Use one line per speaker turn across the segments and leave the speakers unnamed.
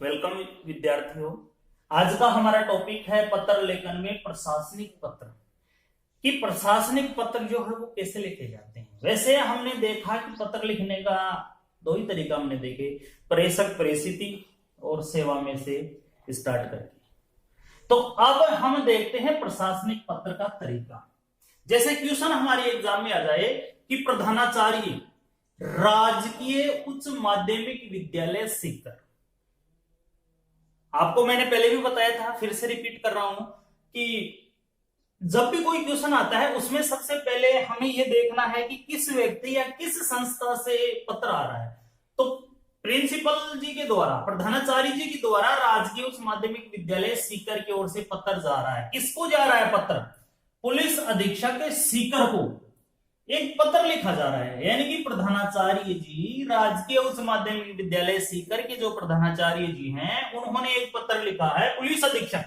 Welcome विद्यार्थियों। आज का हमारा टॉपिक है पत्र लेखन में प्रशासनिक पत्र कि प्रशासनिक पत्र जो है वो कैसे लिखे जाते हैं। वैसे हमने देखा कि पत्र लिखने का दो ही तरीका हमने देखे, प्रेषक प्रेषिती और सेवा में से स्टार्ट करके। तो अब हम देखते हैं प्रशासनिक पत्र का तरीका। जैसे क्वेश्चन हमारे एग्जाम में आ जाए कि प्रधानाचार्य राजकीय उच्च माध्यमिक विद्यालय सीकर। आपको मैंने पहले भी बताया था, फिर से रिपीट कर रहा हूं कि जब भी कोई क्वेश्चन आता है उसमें सबसे पहले हमें यह देखना है कि किस व्यक्ति या किस संस्था से पत्र आ रहा है। तो प्रिंसिपल जी के द्वारा, प्रधानाचार्य जी के द्वारा राजकीय उच्च माध्यमिक विद्यालय सीकर की ओर से पत्र जा रहा है। किसको जा रहा है पत्र? पुलिस अधीक्षक सीकर को एक पत्र लिखा जा रहा है। यानी कि प्रधानाचार्य जी, राजकीय उच्च माध्यमिक विद्यालय सीकर के जो प्रधानाचार्य जी हैं, उन्होंने एक पत्र लिखा है। पुलिस अधीक्षक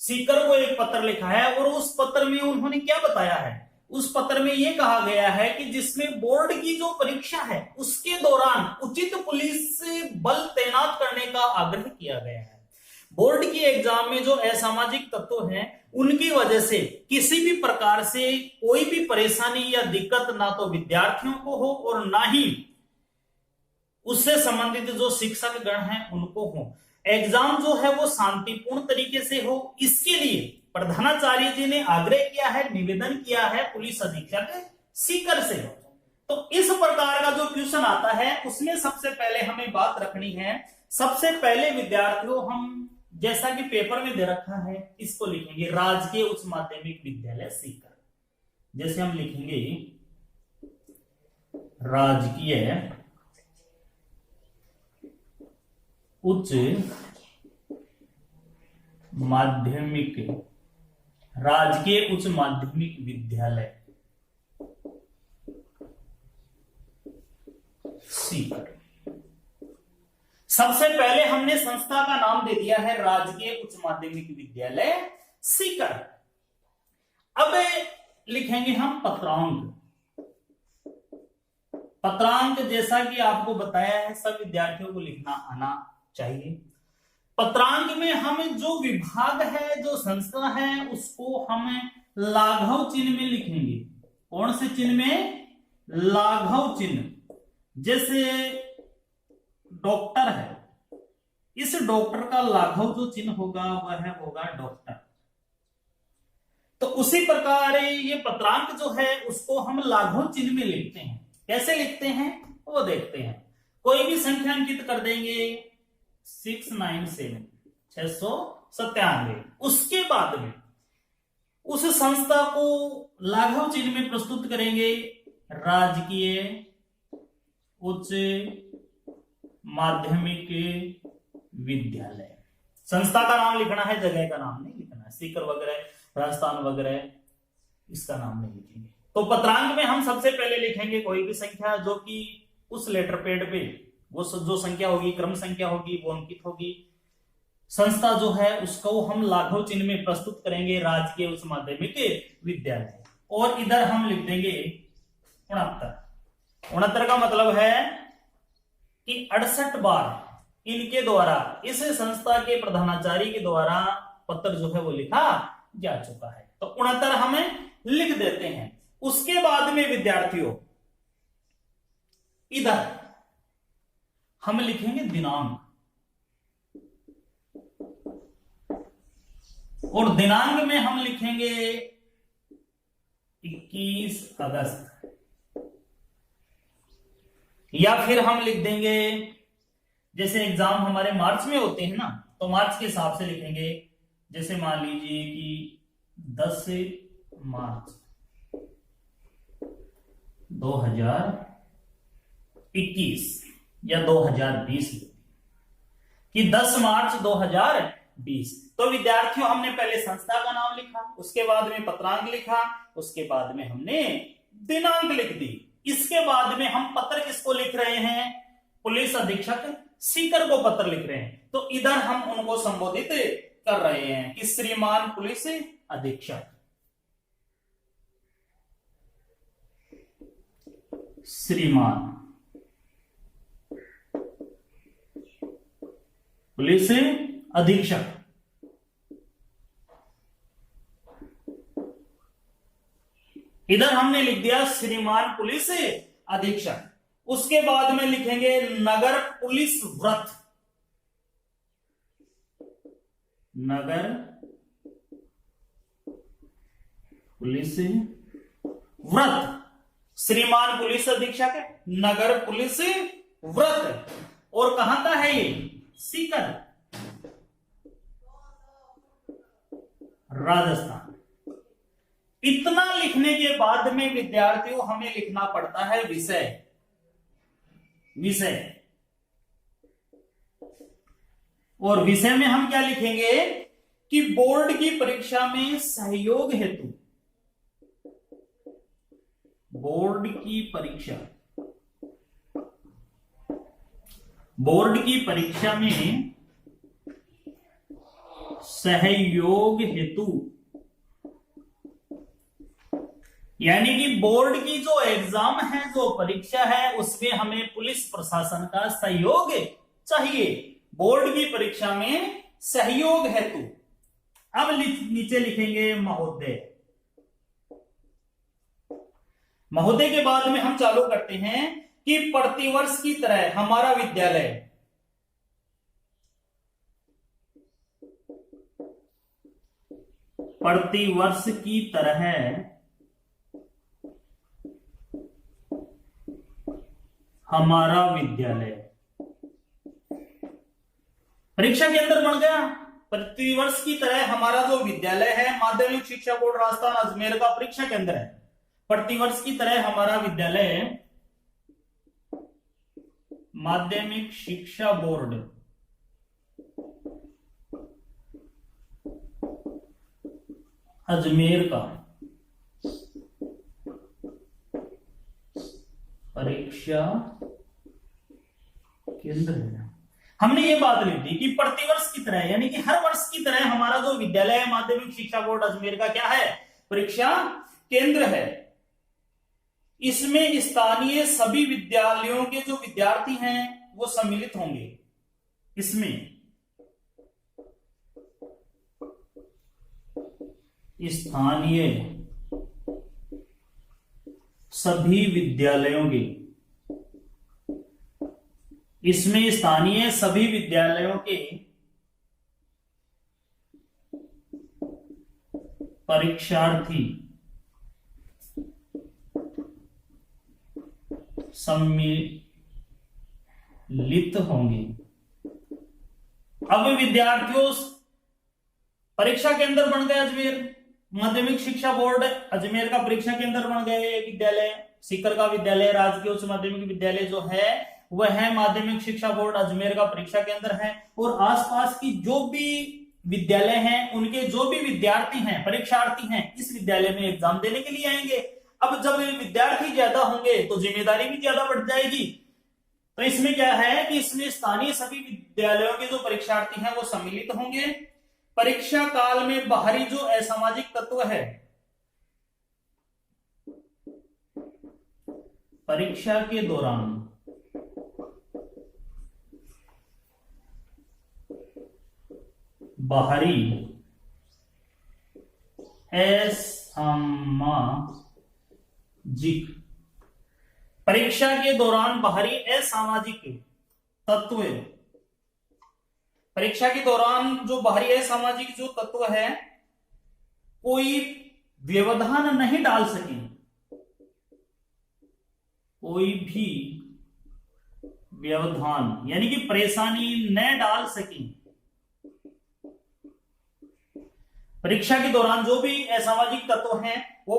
सीकर को एक पत्र लिखा है और उस पत्र में उन्होंने क्या बताया है? उस पत्र में यह कहा गया है कि जिसमें बोर्ड की जो परीक्षा है उसके दौरान उचित पुलिस बल तैनात करने का आग्रह किया गया है। बोर्ड की एग्जाम में जो असामाजिक तत्व हैं उनकी वजह से किसी भी प्रकार से कोई भी परेशानी या दिक्कत ना तो विद्यार्थियों को हो और ना ही उससे संबंधित जो शिक्षक गण हैं उनको हो। एग्जाम जो है वो शांतिपूर्ण तरीके से हो, इसके लिए प्रधानाचार्य जी ने आग्रह किया है, निवेदन किया है पुलिस अधीक्षक सीकर से। तो इस प्रकार का जो क्वेश्चन आता है उसमें सबसे पहले हमें बात रखनी है। सबसे पहले विद्यार्थियों, हम जैसा कि पेपर में दे रखा है इसको लिखेंगे राजकीय उच्च माध्यमिक विद्यालय सीकर। जैसे हम लिखेंगे राजकीय उच्च माध्यमिक विद्यालय सीकर। सबसे पहले हमने संस्था का नाम दे दिया है राजकीय उच्च माध्यमिक विद्यालय सीकर। अब लिखेंगे हम पत्रांक। पत्रांक जैसा कि आपको बताया है सब विद्यार्थियों को लिखना आना चाहिए। पत्रांक में हम जो विभाग है, जो संस्था है, उसको हम लाघव चिन्ह में लिखेंगे। कौन से चिन्ह में? लाघव चिन्ह। जैसे डॉक्टर है, इस डॉक्टर का लाघव जो चिन्ह होगा वह होगा डॉक्टर। तो उसी प्रकार ये पत्रांक जो है उसको हम लाघव चिन्ह में लिखते हैं। कैसे लिखते हैं वो देखते हैं। कोई भी संख्या अंकित कर देंगे 697 697। उसके बाद में उस संस्था को लाघव चिन्ह में प्रस्तुत करेंगे राजकीय उच्च माध्यमिक विद्यालय। संस्था का नाम लिखना है, जगह का नाम नहीं लिखना है। सीकर वगैरह, राजस्थान वगैरह इसका नाम नहीं लिखेंगे। तो पत्रांक में हम सबसे पहले लिखेंगे कोई भी संख्या जो कि उस लेटर पैड पे वो जो संख्या होगी, क्रम संख्या होगी, वो अंकित होगी। संस्था जो है उसको हम लाघव चिन्ह में प्रस्तुत करेंगे राजकीय उच्च माध्यमिक विद्यालय। और इधर हम लिख देंगे 69। 69 का मतलब है कि 68 बार इनके द्वारा, इस संस्था के प्रधानाचार्य के द्वारा पत्र जो है वो लिखा जा चुका है। तो 69 हमें लिख देते हैं। उसके बाद में विद्यार्थियों इधर हम लिखेंगे दिनांक। और दिनांक में हम लिखेंगे 21 अगस्त, या फिर हम लिख देंगे, जैसे एग्जाम हमारे मार्च में होते हैं ना, तो मार्च के हिसाब से लिखेंगे। जैसे मान लीजिए कि 10 मार्च 2021 या 2020 कि 10 मार्च 2020। तो विद्यार्थियों हमने पहले संस्था का नाम लिखा, उसके बाद में पत्रांक लिखा, उसके बाद में हमने दिनांक लिख दी। इसके बाद में हम पत्र किसको लिख रहे हैं? पुलिस अधीक्षक सीकर को पत्र लिख रहे हैं। तो इधर हम उनको संबोधित कर रहे हैं कि श्रीमान पुलिस अधीक्षक। श्रीमान पुलिस अधीक्षक। इधर हमने लिख दिया श्रीमान पुलिस अधीक्षक। उसके बाद में लिखेंगे नगर पुलिस व्रत। नगर पुलिस व्रत, श्रीमान पुलिस अधीक्षक है, नगर पुलिस व्रत। और कहां का है ये? सीकर, राजस्थान। इतना लिखने के बाद में विद्यार्थियों हमें लिखना पड़ता है विषय। विषय, और विषय में हम क्या लिखेंगे कि बोर्ड की परीक्षा में सहयोग हेतु, बोर्ड की परीक्षा, बोर्ड की परीक्षा में सहयोग हेतु, यानी कि बोर्ड की जो एग्जाम है, जो परीक्षा है, उसमें हमें पुलिस प्रशासन का सहयोग चाहिए। बोर्ड की परीक्षा में सहयोग हेतु। अब नीचे लिखेंगे महोदय। महोदय के बाद में हम चालू करते हैं कि प्रतिवर्ष की तरह हमारा विद्यालय, प्रतिवर्ष की तरह हमारा विद्यालय, परीक्षा के अंदर बन गया। प्रतिवर्ष की तरह हमारा जो विद्यालय है, माध्यमिक शिक्षा बोर्ड राजस्थान अजमेर का परीक्षा के अंदर है। प्रतिवर्ष की तरह हमारा विद्यालय माध्यमिक शिक्षा बोर्ड अजमेर का परीक्षा केंद्र है। हमने ये बात लिख दी कि प्रतिवर्ष की तरह, यानी कि हर वर्ष की तरह हमारा जो विद्यालय है माध्यमिक शिक्षा बोर्ड अजमेर का क्या है? परीक्षा केंद्र है। इसमें स्थानीय सभी विद्यालयों के जो विद्यार्थी हैं वो सम्मिलित होंगे। इसमें स्थानीय सभी विद्यालयों के, इसमें स्थानीय सभी विद्यालयों के परीक्षार्थी सम्मिलित होंगे। अब विद्यार्थियों परीक्षा के अंदर बन गए अजमेर, माध्यमिक शिक्षा बोर्ड अजमेर का परीक्षा के अंदर बन गए विद्यालय। सीकर का विद्यालय राजकीय उच्च माध्यमिक विद्यालय जो है वह है माध्यमिक शिक्षा बोर्ड अजमेर का परीक्षा के अंदर है। और आसपास की जो भी विद्यालय हैं, उनके जो भी विद्यार्थी हैं, परीक्षार्थी हैं, इस विद्यालय में एग्जाम देने के लिए आएंगे। अब जब विद्यार्थी ज्यादा होंगे तो जिम्मेदारी भी ज्यादा बढ़ जाएगी। तो इसमें क्या है कि इसमें स्थानीय सभी विद्यालयों के जो परीक्षार्थी हैं वो सम्मिलित होंगे। परीक्षा काल में बाहरी जो असामाजिक तत्व है, परीक्षा के दौरान बाहरी असामाजिक, परीक्षा के दौरान बाहरी असामाजिक तत्व, परीक्षा के दौरान जो बाहरी असामाजिक जो तत्व है कोई व्यवधान नहीं डाल सके, कोई भी व्यवधान यानी कि परेशानी न डाल सके। परीक्षा के दौरान जो भी असामाजिक तत्व हैं वो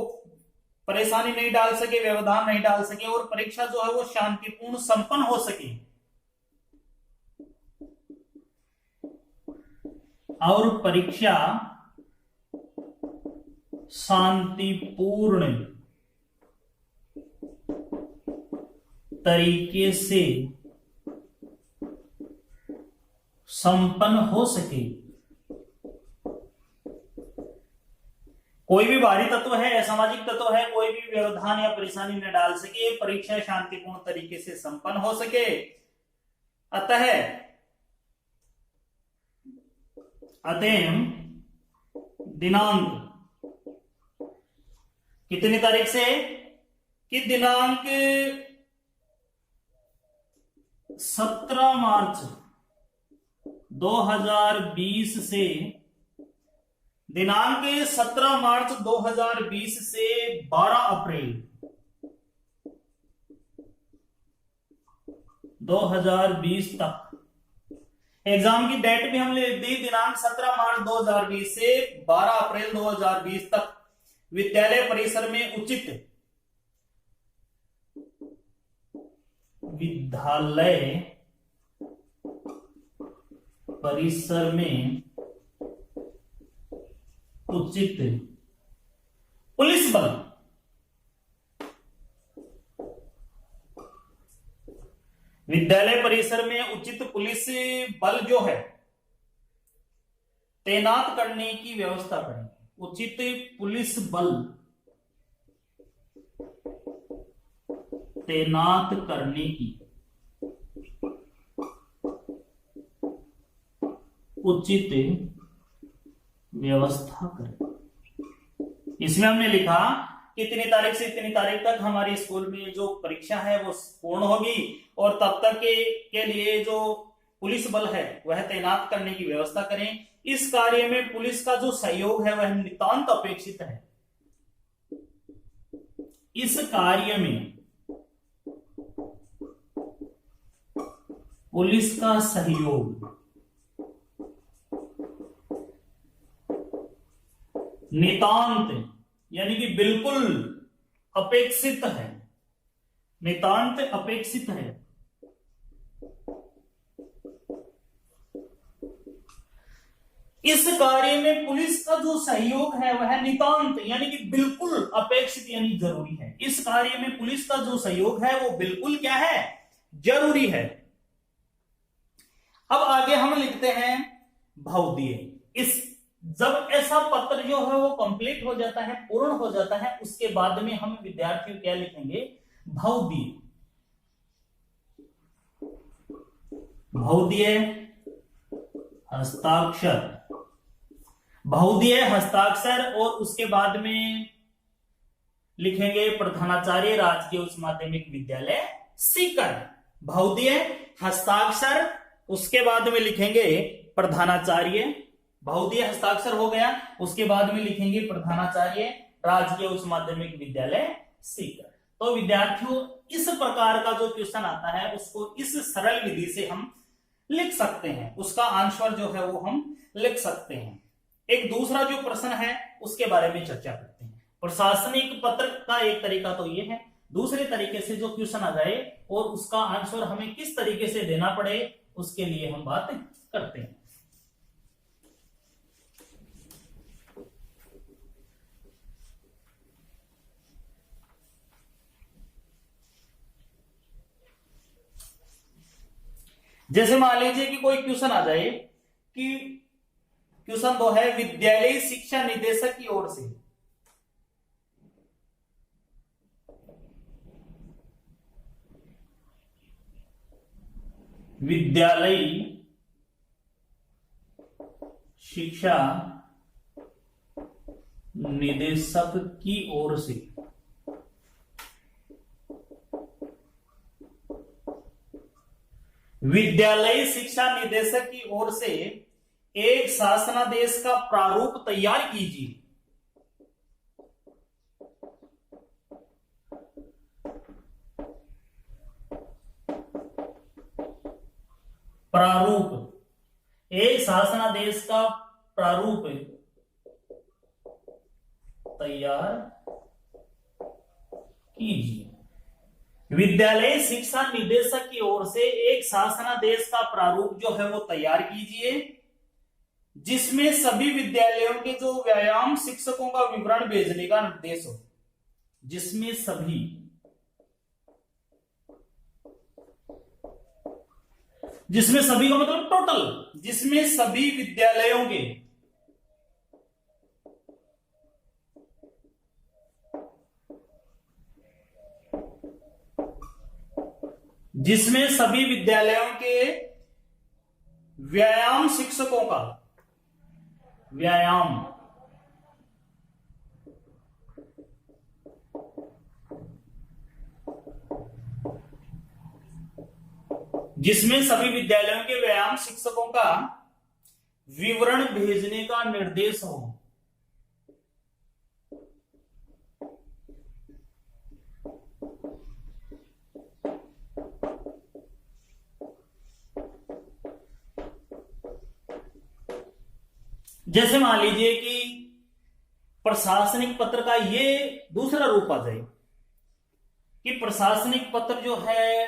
परेशानी नहीं डाल सके, व्यवधान नहीं डाल सके और परीक्षा जो है वो शांतिपूर्ण संपन्न हो सके। और परीक्षा शांतिपूर्ण तरीके से संपन्न हो सके। कोई भी बाहरी तत्व है, असामाजिक तत्व है, कोई भी व्यवधान या परेशानी न डाल सके, परीक्षा शांतिपूर्ण तरीके से संपन्न हो सके। अतः अतएव दिनांक कितनी तारीख से कि दिनांक 17 मार्च 2020 से दिनांक 17 मार्च 2020 से 12 अप्रैल 2020 तक। एग्जाम की डेट भी हमने लिख दी, दिनांक 17 मार्च 2020 से 12 अप्रैल 2020 तक विद्यालय परिसर में उचित पुलिस बल विद्यालय परिसर में उचित पुलिस बल जो है तैनात करने की व्यवस्था करें। उचित पुलिस बल तैनात करने की उचित व्यवस्था करें। इसमें हमने लिखा कि इतनी तारीख से इतनी तारीख तक हमारी स्कूल में जो परीक्षा है वो पूर्ण होगी और तब तक के लिए जो पुलिस बल है वह तैनात करने की व्यवस्था करें। इस कार्य में पुलिस का जो सहयोग है वह नितांत अपेक्षित है। इस कार्य में पुलिस का सहयोग नितांत यानी कि बिल्कुल अपेक्षित है, नितांत अपेक्षित है। इस कार्य में पुलिस का जो सहयोग है वह नितांत यानी कि बिल्कुल अपेक्षित यानी जरूरी है। इस कार्य में पुलिस का जो सहयोग है वो बिल्कुल क्या है, जरूरी है। अब आगे हम लिखते हैं भवदीय। इस जब ऐसा पत्र जो है वो कंप्लीट हो जाता है, पूर्ण हो जाता है, उसके बाद में हम विद्यार्थी क्या लिखेंगे, भवदीय। भवदीय हस्ताक्षर, भवदीय हस्ताक्षर और उसके बाद में लिखेंगे प्रधानाचार्य राजकीय उच्च माध्यमिक विद्यालय सीकर। भवदीय हस्ताक्षर, उसके बाद में लिखेंगे प्रधानाचार्य, भवदीय हस्ताक्षर हो गया, उसके बाद में लिखेंगे प्रधानाचार्य राजकीय उच्च माध्यमिक विद्यालय सीकर। तो विद्यार्थियों इस प्रकार का जो क्वेश्चन आता है उसको इस सरल विधि से हम लिख सकते हैं, उसका आंसर जो है वो हम लिख सकते हैं। एक दूसरा जो प्रश्न है उसके बारे में चर्चा करते हैं। प्रशासनिक पत्र का एक तरीका तो ये है, दूसरे तरीके से जो क्वेश्चन आ जाए और उसका आंसर हमें किस तरीके से देना पड़े उसके लिए हम बात करते हैं। जैसे मान लीजिए कि कोई क्वेश्चन आ जाए कि क्वेश्चन 2 है, विद्यालयी शिक्षा निदेशक की ओर से विद्यालयी शिक्षा निदेशक की ओर से विद्यालयी शिक्षा निदेशक की ओर से एक शासनादेश का प्रारूप तैयार कीजिए। प्रारूप, एक शासनादेश का प्रारूप तैयार कीजिए। विद्यालय शिक्षा निदेशक की ओर से एक शासनादेश का प्रारूप जो है वो तैयार कीजिए, जिसमें सभी विद्यालयों के जो व्यायाम शिक्षकों का विवरण भेजने का निर्देश हो। जिसमें सभी का मतलब टोटल, जिसमें सभी विद्यालयों के व्यायाम शिक्षकों का व्यायाम जिसमें सभी विद्यालयों के व्यायाम शिक्षकों का विवरण भेजने का निर्देश हो। जैसे मान लीजिए कि प्रशासनिक पत्र का ये दूसरा रूप आ जाए कि प्रशासनिक पत्र जो है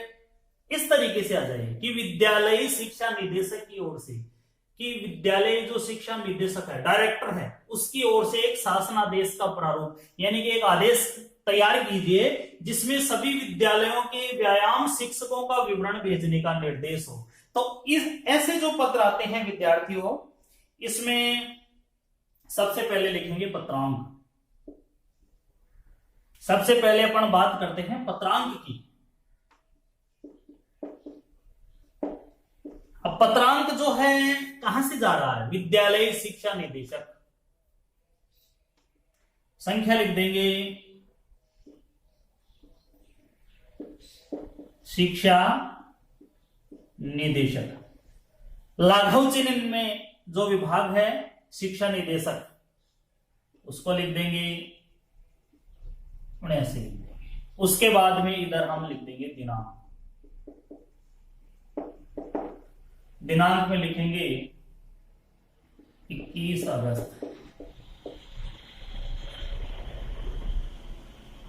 इस तरीके से आ जाए कि विद्यालयी शिक्षा निदेशक की ओर से, कि विद्यालय जो शिक्षा निदेशक है, डायरेक्टर है, उसकी ओर से एक शासनादेश का प्रारूप यानी कि एक आदेश तैयार कीजिए जिसमें सभी विद्यालयों के व्यायाम शिक्षकों का विवरण भेजने का निर्देश हो। तो इस ऐसे जो पत्र आते हैं विद्यार्थियों, इसमें सबसे पहले लिखेंगे पत्रांक। सबसे पहले अपन बात करते हैं पत्रांक की। अब पत्रांक जो है कहां से जा रहा है? विद्यालय शिक्षा निदेशक। संख्या लिख देंगे शिक्षा निदेशक। लाघव चिन्ह में जो विभाग है शिक्षा निदेशक, उसको लिख देंगे 79। उसके बाद में इधर हम लिख देंगे दिनांक। दिनांक में लिखेंगे 21 अगस्त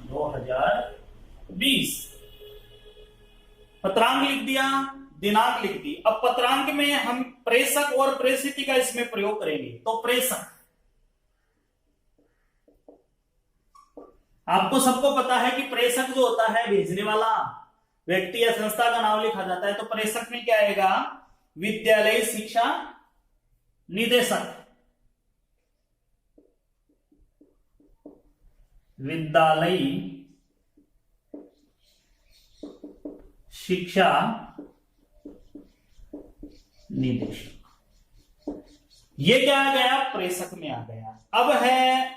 2020। पत्रांक लिख दिया, दिनांक लिख दी। अब पत्रांक में हम प्रेषक और प्रेषित का इसमें प्रयोग करेंगे। तो प्रेषक, आपको सबको पता है कि प्रेषक जो होता है भेजने वाला व्यक्ति या संस्था का नाम लिखा जाता है। तो प्रेषक में क्या आएगा? विद्यालय शिक्षा निदेशक। विद्यालय शिक्षा निदेशक। ये क्या आ गया? प्रेषक में आ गया। अब है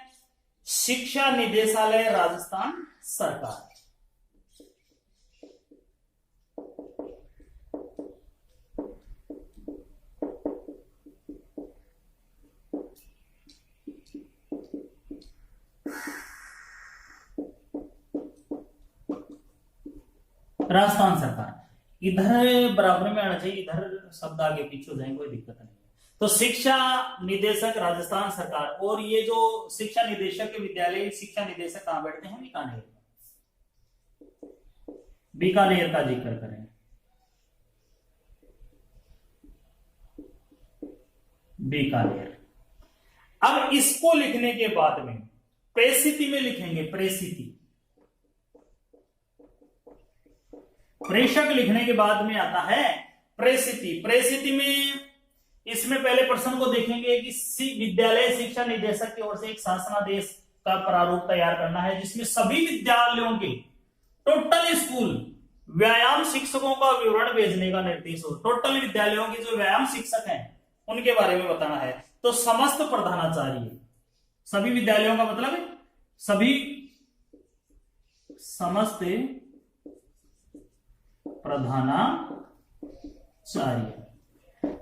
शिक्षा निदेशालय राजस्थान सरकार। राजस्थान सरकार इधर बराबर में आना चाहिए, इधर शब्द आगे पीछे हो जाए कोई दिक्कत नहीं। तो शिक्षा निदेशक राजस्थान सरकार। और ये जो शिक्षा निदेशक के विद्यालय शिक्षा निदेशक कहां बैठते हैं? बीकानेर। बीकानेर का जिक्र करें। बीकानेर। अब इसको लिखने के बाद में प्रेषिति में लिखेंगे प्रेषिति। प्रेषक लिखने के बाद में आता है प्रेषिति। प्रेषिति में इसमें पहले प्रश्न को देखेंगे कि विद्यालय शिक्षा निदेशक की ओर से एक शासनादेश का प्रारूप तैयार करना है जिसमें सभी विद्यालयों के टोटल स्कूल व्यायाम शिक्षकों का विवरण भेजने का निर्देश हो। टोटल विद्यालयों के जो व्यायाम शिक्षक हैं उनके बारे में बताना है। तो समस्त प्रधानाचार्य, सभी विद्यालयों का मतलब है सभी, समस्त प्रधानाचार्य।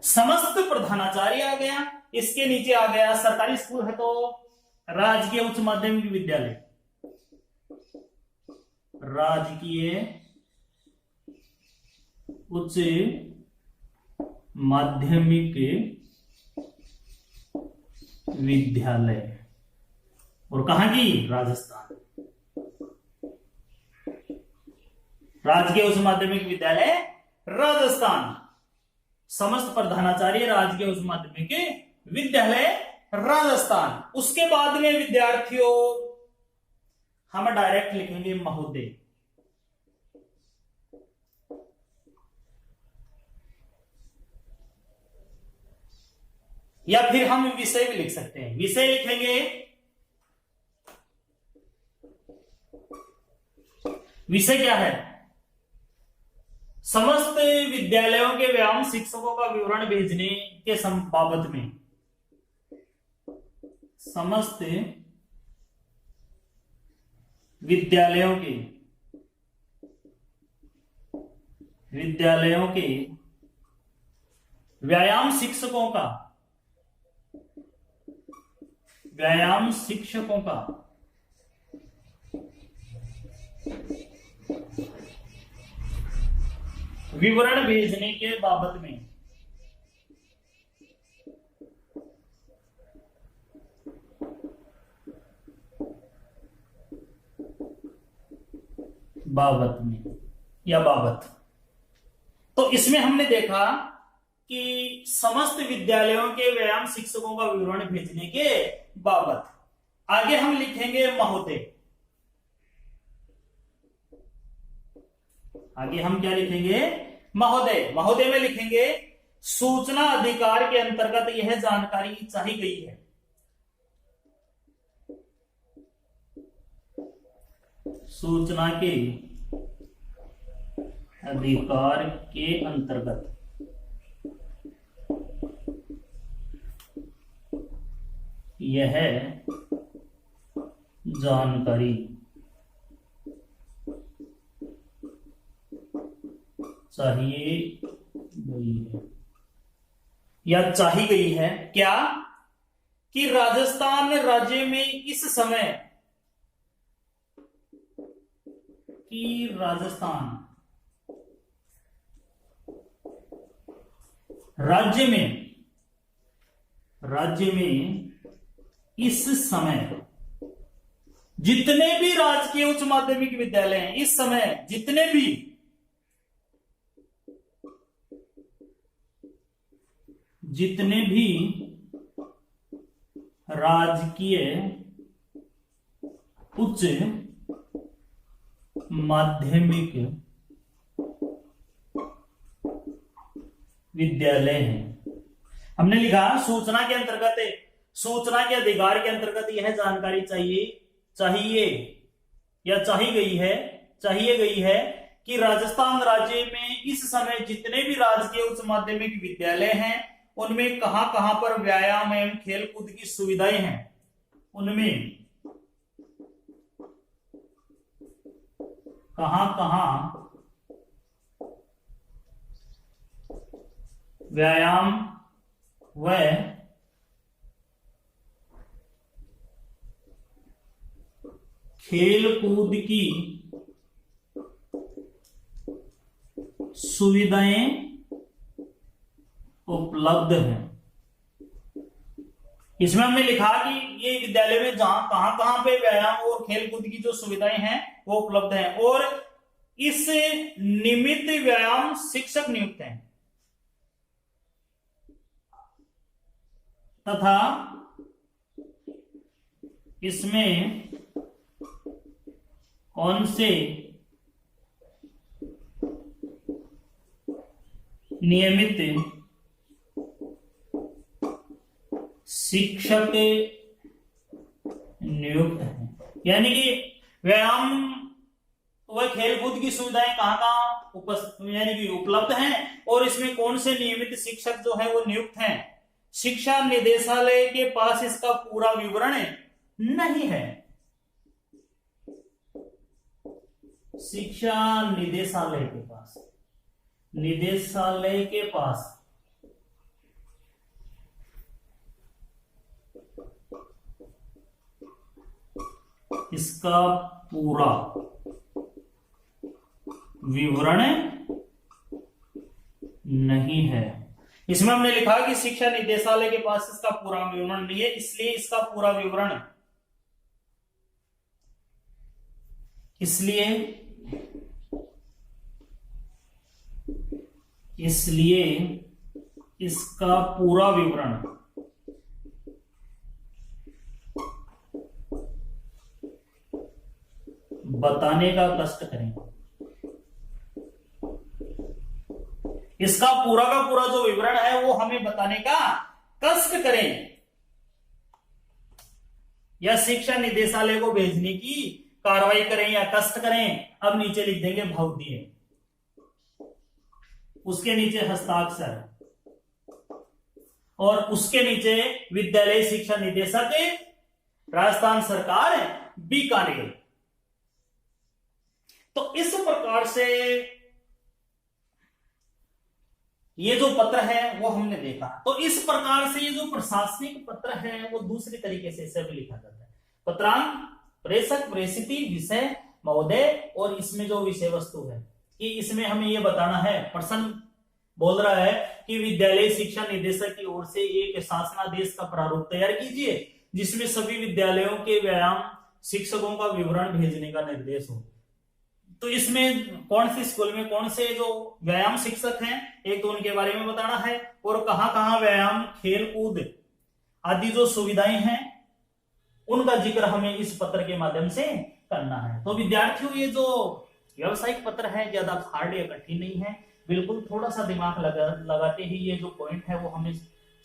समस्त प्रधानाचार्य आ गया। इसके नीचे आ गया सरकारी स्कूल है तो राजकीय उच्च माध्यमिक विद्यालय, राजकीय उच्च माध्यमिक विद्यालय। और कहां की? राजस्थान। राजकीय उच्च माध्यमिक विद्यालय राजस्थान। समस्त प्रधानाचार्य राजकीय उच्च माध्यमिक विद्यालय राजस्थान। उसके बाद में विद्यार्थियों हम डायरेक्ट लिखेंगे महोदय। या फिर हम विषय भी लिख सकते हैं। विषय लिखेंगे, विषय क्या है? समस्त विद्यालयों के व्यायाम शिक्षकों का विवरण भेजने के बाबत में समस्त विद्यालयों के व्यायाम शिक्षकों का विवरण भेजने के बाबत में बाबत। तो इसमें हमने देखा कि समस्त विद्यालयों के व्यायाम शिक्षकों का विवरण भेजने के बाबत। आगे हम लिखेंगे महोदय। आगे हम क्या लिखेंगे? महोदय। महोदय में लिखेंगे सूचना अधिकार के अंतर्गत यह जानकारी चाही गई है। सूचना के अधिकार के अंतर्गत यह जानकारी चाहिए गई है या चाही गई है। क्या? कि राजस्थान राज्य में इस समय राज्य में इस समय जितने भी राजकीय उच्च माध्यमिक विद्यालय हैं, इस समय जितने भी राजकीय उच्च माध्यमिक विद्यालय हैं। हमने लिखा सूचना के अंतर्गत, सूचना के अधिकार के अंतर्गत यह जानकारी चाहिए या चाहिए गई है कि राजस्थान राज्य में इस समय जितने भी राजकीय उच्च माध्यमिक विद्यालय हैं उनमें कहां कहां पर व्यायाम एवं खेलकूद की सुविधाएं हैं, उनमें कहां व्यायाम व खेल कूद की सुविधाएं उपलब्ध हैं। इसमें हमने लिखा कि ये विद्यालय में कहां पे व्यायाम और खेल कूद की जो सुविधाएं हैं वो उपलब्ध हैं और इस निमित्त व्यायाम शिक्षक नियुक्त हैं तथा इसमें कौन से नियमित शिक्षक नियुक्त हैं। यानी कि व्यायाम व खेलकूद की सुविधाएं कहां यानी कि उपलब्ध हैं और इसमें कौन से नियमित शिक्षक जो है वो नियुक्त हैं। शिक्षा निदेशालय के पास इसका पूरा विवरण नहीं है। शिक्षा निदेशालय के पास इसका पूरा विवरण नहीं है। इसमें हमने लिखा कि शिक्षा निदेशालय के पास इसका पूरा विवरण नहीं है, इसलिए इसका पूरा विवरण इसलिए इसका पूरा विवरण बताने का कष्ट करें। इसका पूरा का पूरा जो विवरण है वो हमें बताने का कष्ट करें या शिक्षा निदेशालय को भेजने की कार्रवाई करें या कष्ट करें। अब नीचे लिख देंगे भौतिक, उसके नीचे हस्ताक्षर और उसके नीचे विद्यालय शिक्षा निदेशक राजस्थान सरकार, बीकानेर। तो इस प्रकार से ये जो पत्र है वो हमने देखा। तो इस प्रकार से ये जो प्रशासनिक पत्र है वो दूसरी तरीके से इसे भी लिखा जाता है। पत्रांक, प्रेषक, प्रेषिती, विषय, महोदय, और इसमें जो विषय वस्तु है कि इसमें हमें ये बताना है। प्रश्न बोल रहा है कि विद्यालय शिक्षा निदेशक की ओर से एक शासनादेश का प्रारूप तैयार कीजिए जिसमें सभी विद्यालयों के व्यायाम शिक्षकों का विवरण भेजने का निर्देश हो। तो इसमें कौन सी स्कूल में कौन से जो व्यायाम शिक्षक हैं, एक तो उनके बारे में बताना है, और कहां कहां व्यायाम, खेल कूद आदि जो सुविधाएं हैं उनका जिक्र हमें इस पत्र के माध्यम से करना है। तो विद्यार्थियों, ये जो व्यावसायिक पत्र है ज्यादा हार्ड या कठिन नहीं है, बिल्कुल थोड़ा सा दिमाग लगाते ही ये जो पॉइंट है वो हमें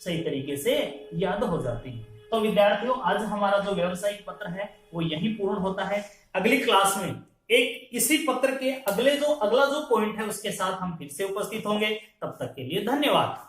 सही तरीके से याद हो जाती है। तो विद्यार्थियों, आज हमारा जो व्यावसायिक पत्र है वो यही पूर्ण होता है। अगली क्लास में एक इसी पत्र के अगला जो पॉइंट है उसके साथ हम फिर से उपस्थित होंगे। तब तक के लिए धन्यवाद।